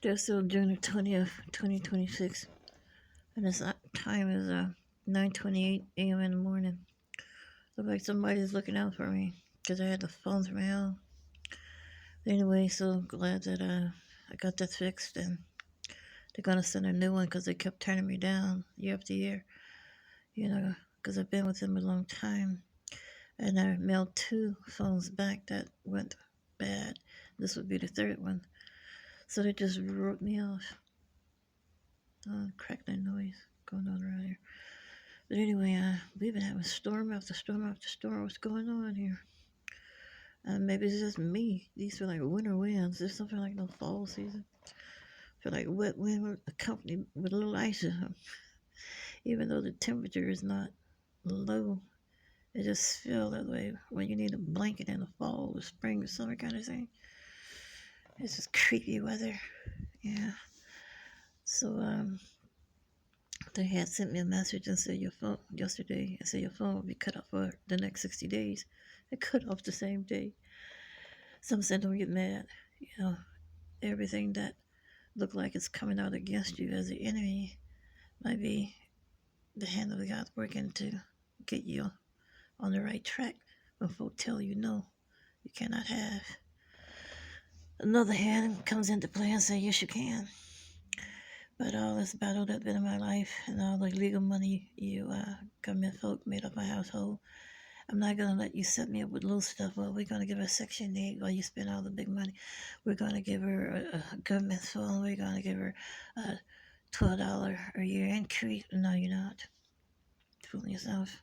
Today still June the 20th, 2026, and this time is 9:28 a.m. in the morning. Look like somebody's looking out for me because I had the phone from hell. Anyway, so glad that I got that fixed, and they're gonna send a new one because they kept turning me down year after year. Because I've been with them a long time, and I mailed 2 phones back that went bad. This would be the third one, so they just wrote me off. Oh, crackling noise going on around here. But anyway, we've been having storm after storm after storm. What's going on here? Maybe it's just me. These feel like winter winds. There's something like no fall season. Feel like wet wind accompanied with a little ice. Even though the temperature is not low, it just feels that way when you need a blanket in the fall or spring or summer kind of thing. It's just creepy weather. Yeah. So they had sent me a message and said your phone yesterday. And said your phone will be cut off for the next 60 days. It cut off the same day. Some said don't get mad. Everything that looked like it's coming out against you as the enemy might be the hand of God working to get you on the right track when folk tell you no, you cannot have. Another hand comes into play and say yes you can. But all this battle that's been in my life and all the legal money you government folk made up my household, I'm not going to let you set me up with little stuff. Well, we're going to give her Section 8 while you spend all the big money. We're going to give her a government phone. We're going to give her a $12 a year increase. No, you're not. Fooling yourself.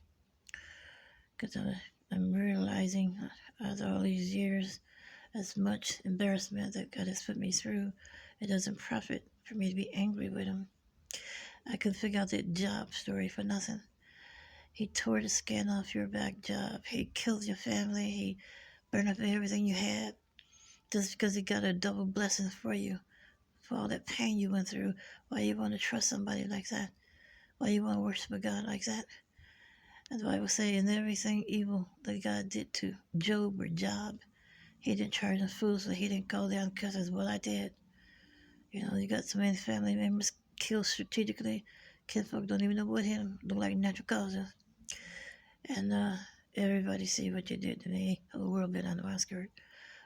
Because I'm realizing after all these years, as much embarrassment that God has put me through, it doesn't profit for me to be angry with him. I could figure out that job story for nothing. He tore the skin off your back job. He killed your family. He burned up everything you had just because he got a double blessing for you, for all that pain you went through. Why you want to trust somebody like that? Why you want to worship a God like that? And the Bible says, in everything evil that God did to Job or Job, he didn't charge him fools, so he didn't go down because that's what I did. You got so many family members killed strategically. Kinfolk don't even know what hit them. Look like natural causes. And everybody see what you did to me. The whole world been under my skirt.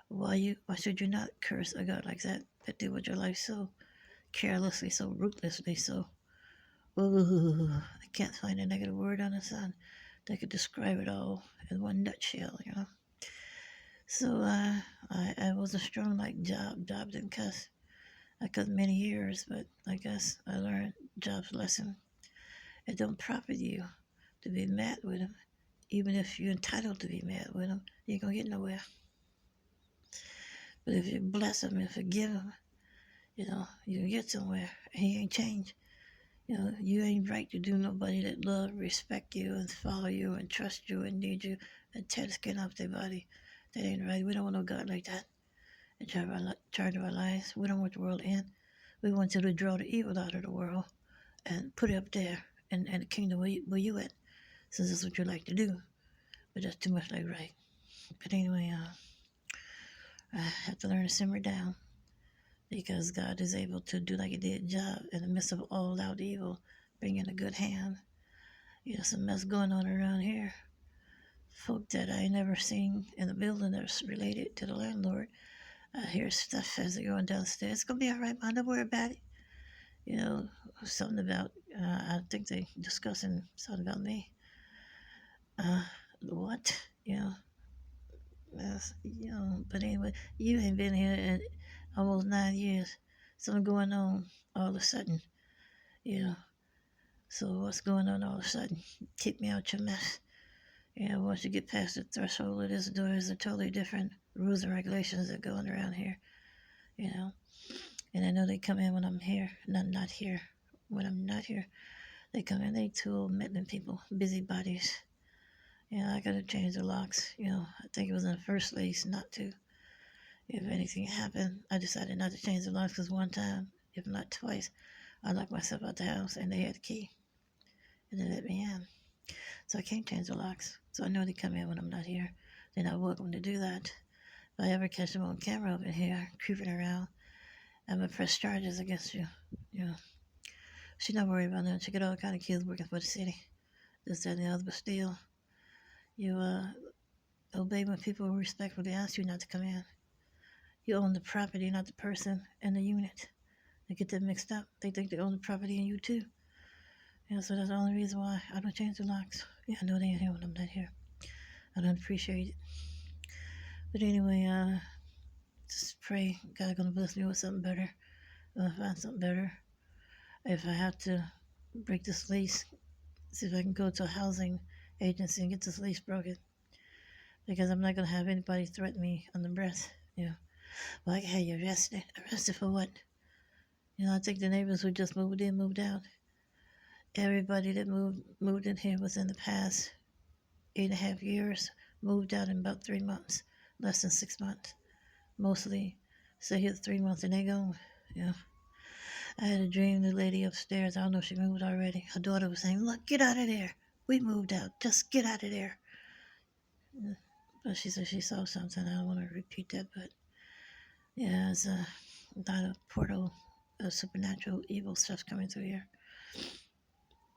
Why should you not curse a God like that did with your life so carelessly, so ruthlessly, so I can't find a negative word on the sun that could describe it all in one nutshell, So I wasn't strong like Job. Job didn't cuss. I cussed many years, but I guess I learned Job's lesson. It don't profit you to be mad with him. Even if you're entitled to be mad with him, you ain't gonna get nowhere. But if you bless him and forgive him, you can get somewhere. He ain't changed. You ain't right to do nobody that love, respect you, and follow you, and trust you, and need you, and tear the skin off their body. That ain't right. We don't want no God like that in charge of our lives. We don't want the world to end. We want you to draw the evil out of the world and put it up there in the kingdom where you at, since that's what you like to do. But that's too much like right. But anyway, I have to learn to simmer down because God is able to do like he did Job in the midst of all out evil, bring in a good hand. Some mess going on around here. Folk that I never seen in the building that's related to the landlord. I hear stuff as they're going downstairs. It's going to be all right, man. Don't worry about it. Something about, I think they discussing something about me. What? But anyway, you ain't been here in almost 9 years. Something going on all of a sudden, So what's going on all of a sudden? Keep me out your mess. Once you get past the threshold of this door, there's a totally different rules and regulations that go on around here, And I know they come in when I'm here, and I'm not here. When I'm not here, they come in, they tool meddling people, busybodies. I gotta change the locks. I think it was in the first place not to. If anything happened, I decided not to change the locks because one time, if not twice, I locked myself out the house and they had the key. And they let me in. So I can't change the locks. So I know they come in when I'm not here. They're not welcome to do that. If I ever catch them on camera up in here, creeping around, I'm gonna press charges against you. You know, she's not worried about nothing. She got all kind of kids working for the city. This, that, and the other, but still, you obey when people respectfully ask you not to come in. You own the property, not the person and the unit. They get that mixed up. They think they own the property and you too. Yeah, so that's the only reason why I don't change the locks. Yeah, I know they ain't here when I'm not here. I don't appreciate it. But anyway, just pray God gonna bless me with something better. Find something better. If I have to break this lease, see if I can go to a housing agency and get this lease broken. Because I'm not gonna have anybody threaten me on the breath. You know, like, hey, you arrested. Arrested for what? You know, I think the neighbors who just moved in moved out. Everybody that moved in here within the past 8.5 years moved out in about 3 months, less than 6 months. Mostly stay here 3 months and they gone. You know, I had a dream. The lady upstairs, I don't know if she moved already. Her daughter was saying, "Look, get out of there. We moved out. Just get out of there." But she said she saw something. I don't want to repeat that, but yeah, it's a lot of portal of supernatural evil stuff coming through here.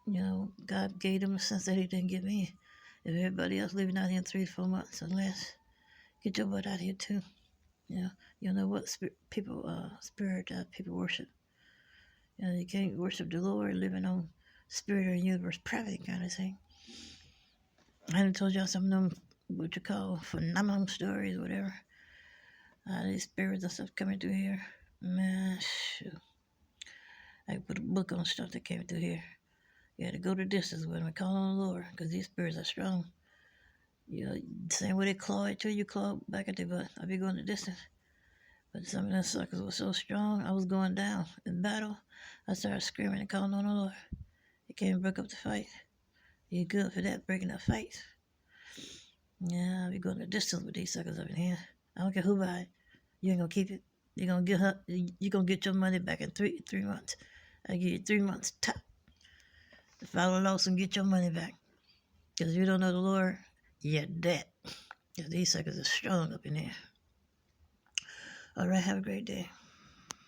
You know, God gave them a sense that He didn't give me. If everybody else living out here in 3 to 4 months or less, get your butt out here too. You know what spirit people worship. You know, you can't worship the Lord living on spirit or universe private kind of thing. I done told y'all some of them what you call phenomenal stories, whatever. These spirits and stuff coming through here. Man, shoot. I put a book on stuff that came through here. You had to go the distance with them and call on the Lord, because these spirits are strong. You know, same way they claw at you, you claw back at their butt. I be going the distance. But some of them suckers were so strong, I was going down in battle. I started screaming and calling on the Lord. He came and broke up the fight. You're good for that, breaking up fights. Yeah, I be going the distance with these suckers up in here. I don't care who buy it. You ain't gonna keep it. You're gonna get your money back in three months. I give you 3 months top to file a lawsuit and get your money back. Because if you don't know the Lord, you're dead. Because these suckers are strong up in here. All right, have a great day.